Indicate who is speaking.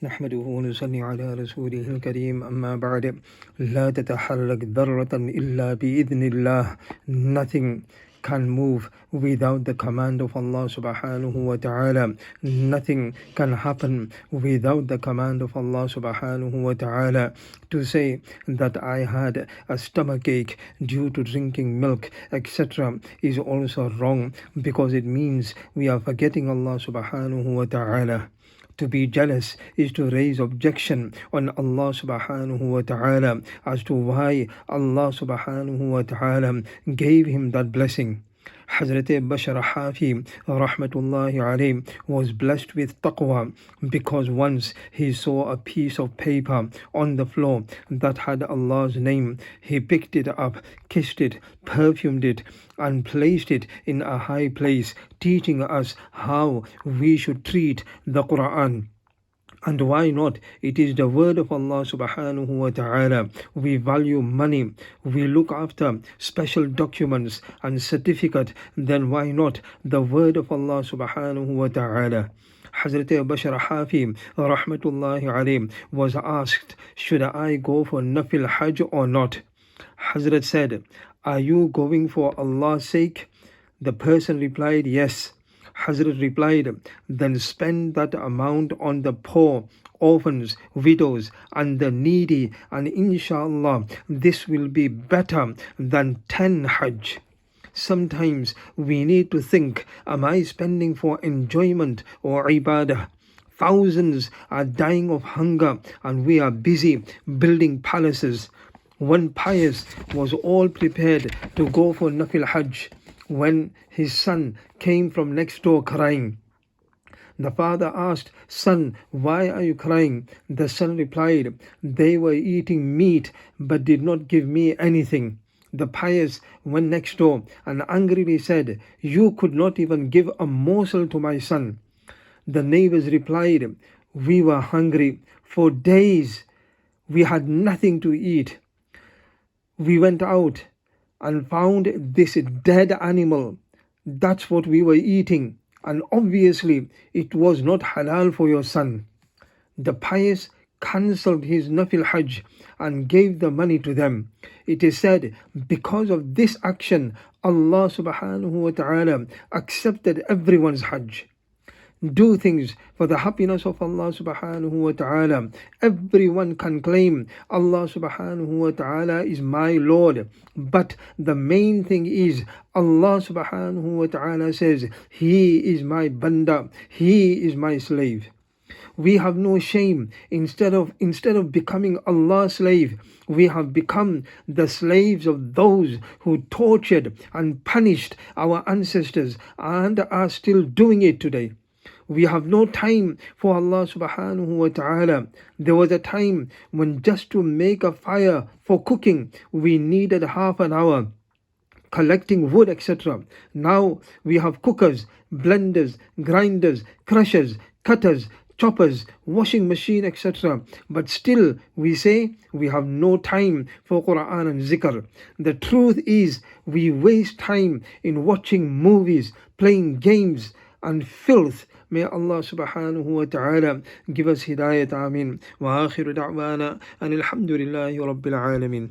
Speaker 1: نحمده ونصلي على رسوله الكريم أما بعد لا تتحرك ذرة إلا بإذن الله. Nothing can move without the command of Allah subhanahu wa ta'ala. Nothing can happen without the command of Allah subhanahu wa ta'ala. To say that I had a stomachache due to drinking milk, etc., is also wrong, because it means we are forgetting Allah subhanahu wa ta'ala. To be jealous is to raise objection on Allah subhanahu wa ta'ala as to why Allah subhanahu wa ta'ala gave him that blessing. Hazrat Bashar Hafi rahmatullahi alayhi was blessed with taqwa because once he saw a piece of paper on the floor that had Allah's name. He picked it up, kissed it, perfumed it, and placed it in a high place, teaching us how we should treat the Quran. And why not? It is the word of Allah subhanahu wa ta'ala. We value money, we look after special documents and certificate, then why not the word of Allah subhanahu wa ta'ala? Hazrat Bashar Hafi rahmatullahi alayhi was asked, should I go for Nafil Hajj or not? Hazrat said, are you going for Allah's sake? The person replied, yes. Hazrat replied, then spend that amount on the poor, orphans, widows, and the needy, and inshallah this will be better than 10 Hajj. Sometimes we need to think, am I spending for enjoyment or ibadah? Thousands are dying of hunger and we are busy building palaces. One pious was all prepared to go for Nafil Hajj when his son came from next door crying. The father asked, son, why are you crying? The son replied, they were eating meat but did not give me anything. The pious went next door and angrily said, you could not even give a morsel to my son. The neighbors replied, we were hungry for days. We had nothing to eat. We went out and found this dead animal. That's what we were eating, and obviously it was not halal for your son. The pious cancelled his Nafil Hajj and gave the money to them. It is said, because of this action, Allah subhanahu wa ta'ala accepted everyone's Hajj. Do things for the happiness of Allah subhanahu wa ta'ala. Everyone can claim Allah subhanahu wa ta'ala is my Lord, but the main thing is Allah subhanahu wa ta'ala says, He is my banda, He is my slave. We have no shame. Instead of becoming Allah's slave, we have become the slaves of those who tortured and punished our ancestors and are still doing it today. We have no time for Allah subhanahu wa ta'ala. There was a time when just to make a fire for cooking, we needed half an hour collecting wood, etc. Now we have cookers, blenders, grinders, crushers, cutters, choppers, washing machine, etc. But still we say we have no time for Quran and zikr. The truth is we waste time in watching movies, playing games and filth. May Allah subhanahu wa ta'ala give us hidayat. Ameen. Wa akhiru da'wana anil hamdulillahi rabbil alamin.